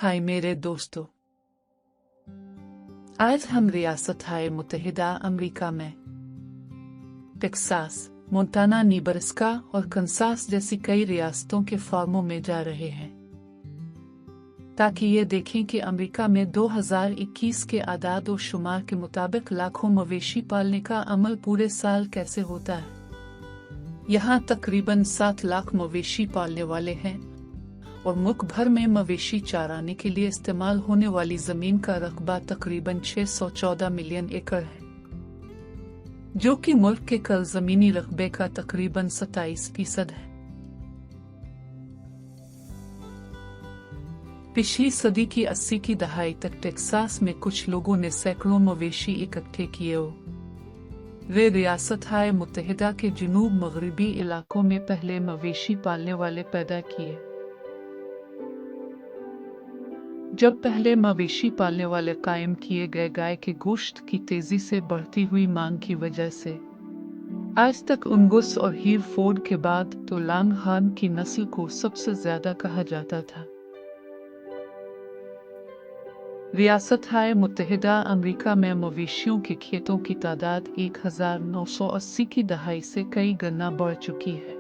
हाय मेरे दोस्तों, आज हम रियासत हाय मुत्तहिदा अमेरिका में टेक्सास, मोंटाना, नेब्रास्का और कंसास जैसी कई रियासतों के फार्मों में जा रहे हैं ताकि ये देखें कि अमेरिका में 2021 के आदाद और शुमार के मुताबिक लाखों मवेशी पालने का अमल पूरे साल कैसे होता है। यहाँ तकरीबन 7 लाख मवेशी पालने वाले हैं और मुल्क भर में मवेशी चराने के लिए इस्तेमाल होने वाली जमीन का रकबा तकरीबन 614 मिलियन एकड़ है, जो कि मुल्क के कुल जमीनी रकबे का तकरीबन 27% है। पिछली सदी की 80 की दहाई तक टेक्सास में कुछ लोगों ने सैकड़ों मवेशी इकट्ठे किए। वे रियासत हाय मुत्तहिदा के जुनूब मगरबी इलाकों में पहले मवेशी पालने वाले पैदा किए। जब पहले मवेशी पालने वाले कायम किए गए, गाय के गोश्त की तेजी से बढ़ती हुई मांग की वजह से आज तक अंगूस और हीरफोर्ड के बाद तो लॉन्गहॉर्न की नस्ल को सबसे ज्यादा कहा जाता था। रियासत हाय मुत्तहिदा अमेरिका में मवेशियों के खेतों की तादाद 1980 की दहाई से कई गुना बढ़ चुकी है।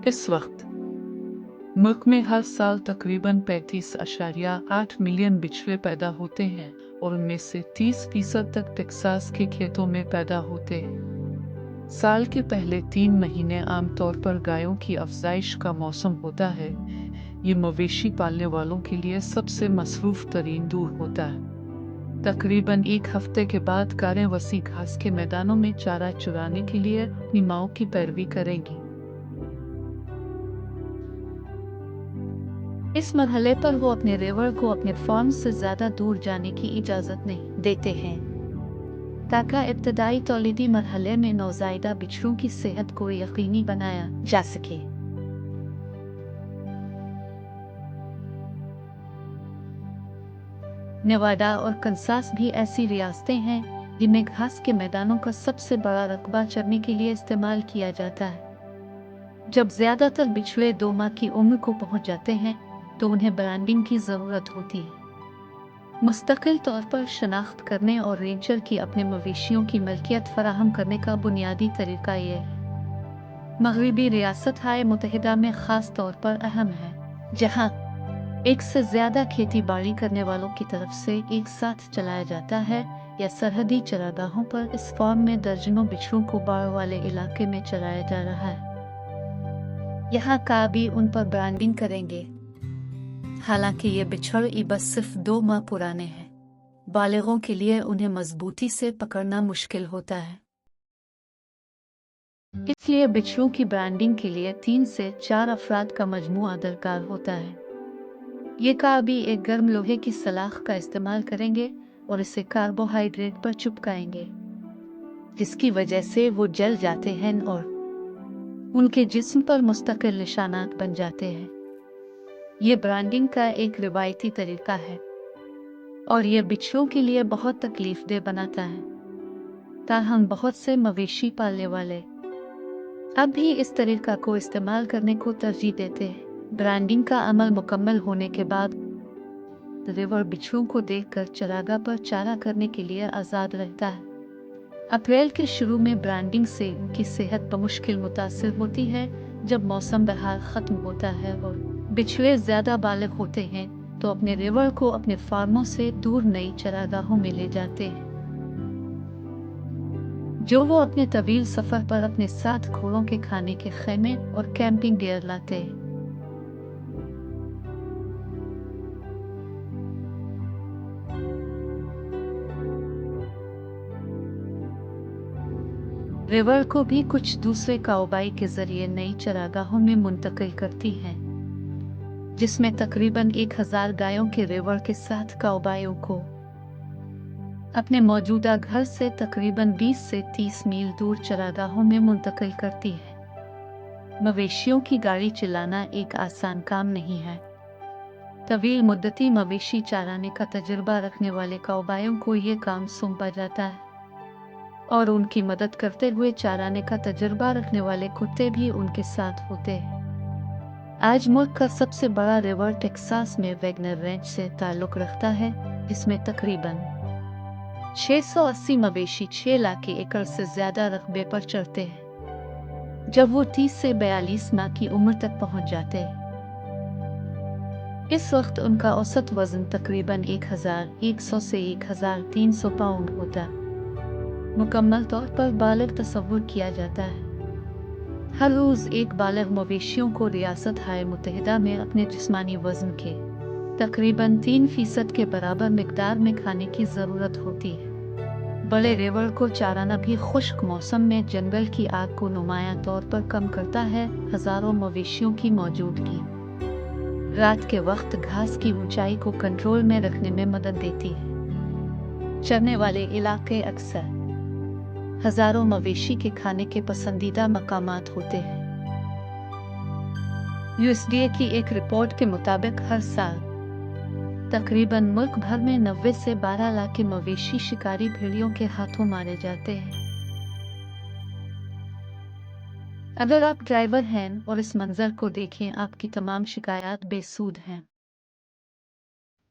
इस वक्त मुल्क में हर साल तकरीबन 35.8 मिलियन बिचड़े पैदा होते हैं और उनमें से 30% तक टेक्सास के खेतों में पैदा होते हैं। साल के पहले 3 महीने आमतौर पर गायों की अफजाइश का मौसम होता है। ये मवेशी पालने वालों के लिए सबसे मसरूफ तरीन दौर होता है। तकरीबन 1 हफ्ते के बाद गायें वसी घास के मैदानों में चारा चुराने के लिए अपनी माओं की पैरवी करेंगी। इस मरहले पर वो अपने रेवर को अपने फार्म से ज्यादा दूर जाने की इजाजत नहीं देते हैं ताकि इब्तदाई तौलीदी मरहले में नौज़ायदा बिच्छरों की सेहत को यकीनी बनाया जा सके। नेवाडा और कंसास भी ऐसी रियासतें हैं जिनमें घास के मैदानों का सबसे बड़ा रकबा चरने के लिए इस्तेमाल किया जाता है। जब ज्यादातर बिछड़े 2 माह की उम्र को पहुंच जाते हैं तो उन्हें ब्रांडिंग की जरूरत होती है। मुस्तकिल तौर पर शनाख्त करने और रेंचर की अपने मवेशियों की मलकियत फराहम करने का बुनियादी तरीका ये है। मगरबी रियासत हाय मुत्तहिदा में खास तौर पर अहम है, जहाँ एक से ज्यादा खेती बाड़ी करने वालों की तरफ से एक साथ चलाया जाता है या सरहदी चरागाहों पर इस फार्म में दर्जनों बिच्छरों को बाढ़ वाले इलाके में चलाया जा रहा है। यहाँ का भी उन पर ब्रांडिंग करेंगे। हालांकि ये बिच्छड़ बस सिर्फ 2 माह पुराने हैं। बालिगों के लिए उन्हें मजबूती से पकड़ना मुश्किल होता है, इसलिए बिच्छरों की ब्रांडिंग के लिए 3 से 4 अफराद का मजमूआ दरकार होता है। ये भी एक गर्म लोहे की सलाख का इस्तेमाल करेंगे और इसे कार्बोहाइड्रेट पर चिपकाएंगे, जिसकी वजह से वो जल जाते हैं और उनके जिस्म पर मुस्तकिल निशानात बन जाते हैं। ये ब्रांडिंग का एक रिवायती तरीका है और ये बिच्छरों के लिए बहुत तकलीफदेह बनाता है। ताहम बहुत से मवेशी पालने वाले अब भी इस तरीका को इस्तेमाल करने को तरजीह देते हैं। ब्रांडिंग का अमल मुकम्मल होने के बाद रेवर बिच्छरों को देखकर चरागाह पर चारा करने के लिए आज़ाद रहता है। अप्रैल के शुरू में ब्रांडिंग से उनकी सेहत बमुश्किल मुतासिर होती है। जब मौसम बहार ख़त्म होता है और बिच्छड़े ज़्यादा बालिग होते हैं तो अपने रेवर को अपने फार्मों से दूर नई चरागाहों में ले जाते हैं, जो वो अपने तवील सफ़र पर अपने साथ घोड़ों के खाने के खेमे और कैंपिंग गियर लाते हैं। रेवर को भी कुछ दूसरे काउबाई के जरिए नई चरागाहों में मुंतकिल करती हैं, जिसमें तकरीबन 1000 गायों के रेवर के साथ काउबाइयों को अपने मौजूदा घर से तकरीबन 20 से 30 मील दूर चरागाहों में मुंतकिल करती है। मवेशियों की गाड़ी चलाना एक आसान काम नहीं है। तवील मुद्दती मवेशी चराने का तजुर्बा रखने वाले काउबाइयों को ये काम सौंपा जाता है और उनकी मदद करते हुए चराने का तजुर्बा रखने वाले कुत्ते भी उनके साथ होते हैं। आज मुल्क का सबसे बड़ा रिवर टेक्सास में वैगनर रेंच से ताल्लुक रखता है। इसमें तकरीबन 680 मवेशी 6 लाख एकड़ से ज्यादा रकबे पर चढ़ते हैं। जब वो 30 से 42 माह की उम्र तक पहुंच जाते हैं, इस वक्त उनका औसत वजन तकरीबन 1100 से 1300 पाउंड होता है। मुकम्मल तौर पर बालिग तस्वुर किया जाता है। हर रोज एक बालिग मवेशियों को रियासत हाय मुत्तहिदा में अपने जिस्मानी वजन के तकरीबन 3% के बराबर मिकदार में खाने की ज़रूरत होती है। बड़े रेवड़ को चाराना भी खुश्क मौसम में जंगल की आग को नुमायां तौर पर कम करता है। हजारों मवेशियों की मौजूदगी रात के वक्त घास की ऊंचाई को कंट्रोल में रखने में मदद देती है। चरने वाले इलाके अक्सर हजारों मवेशी के खाने के पसंदीदा मकामात होते हैं। यूएसडीए की एक रिपोर्ट के मुताबिक हर साल तकरीबन मुल्क भर में 90 से 12 लाख के मवेशी शिकारी भेड़ियों के हाथों मारे जाते हैं। अगर आप ड्राइवर हैं और इस मंजर को देखें, आपकी तमाम शिकायत बेसूद हैं,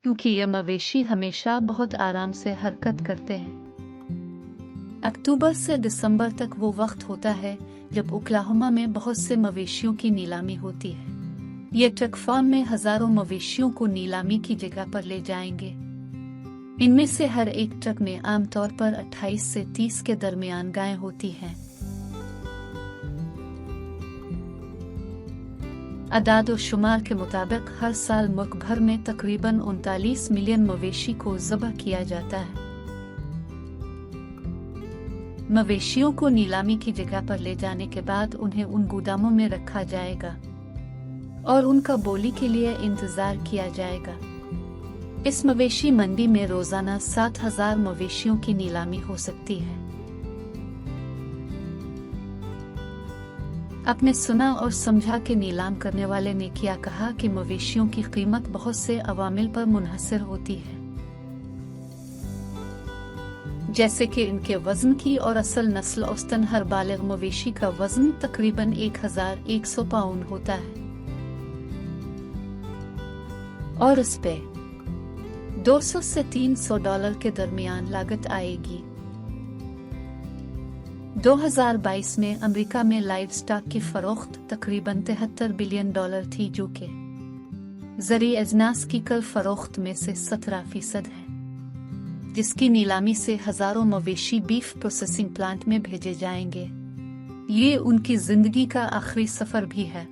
क्योंकि ये मवेशी हमेशा बहुत आराम से हरकत करते हैं। अक्टूबर से दिसंबर तक वो वक्त होता है जब ओक्लाहोमा में बहुत से मवेशियों की नीलामी होती है। ये ट्रक फार्म में हजारों मवेशियों को नीलामी की जगह पर ले जाएंगे। इनमें से हर एक ट्रक में आमतौर पर 28 से 30 के दरमियान गायें होती हैं। अदाद और शुमार के मुताबिक हर साल मुल्क भर में तकरीबन 39 मिलियन मवेशी को ज़ब्ह किया जाता है। मवेशियों को नीलामी की जगह पर ले जाने के बाद उन्हें उन गोदामों में रखा जाएगा और उनका बोली के लिए इंतजार किया जाएगा। इस मवेशी मंडी में रोजाना 7,000 मवेशियों की नीलामी हो सकती है। आपने सुना और समझा कि नीलाम करने वाले ने क्या कहा कि मवेशियों की कीमत बहुत से अवामिल पर मुनहसर होती है, जैसे कि इनके वजन की और असल नस्ल। औसतन हर बालिग मवेशी का वजन तकरीबन 1100 पाउंड होता है और इस पे $200 से $300 के दरमियान लागत आएगी। 2022 में अमेरिका में लाइव स्टॉक की फरोख्त तकरीबन $73 बिलियन थी, जो कि ज़री अजनास की कल फरोख्त में से 17% है, जिसकी नीलामी से हजारों मवेशी बीफ प्रोसेसिंग प्लांट में भेजे जाएंगे। ये उनकी जिंदगी का आखिरी सफर भी है।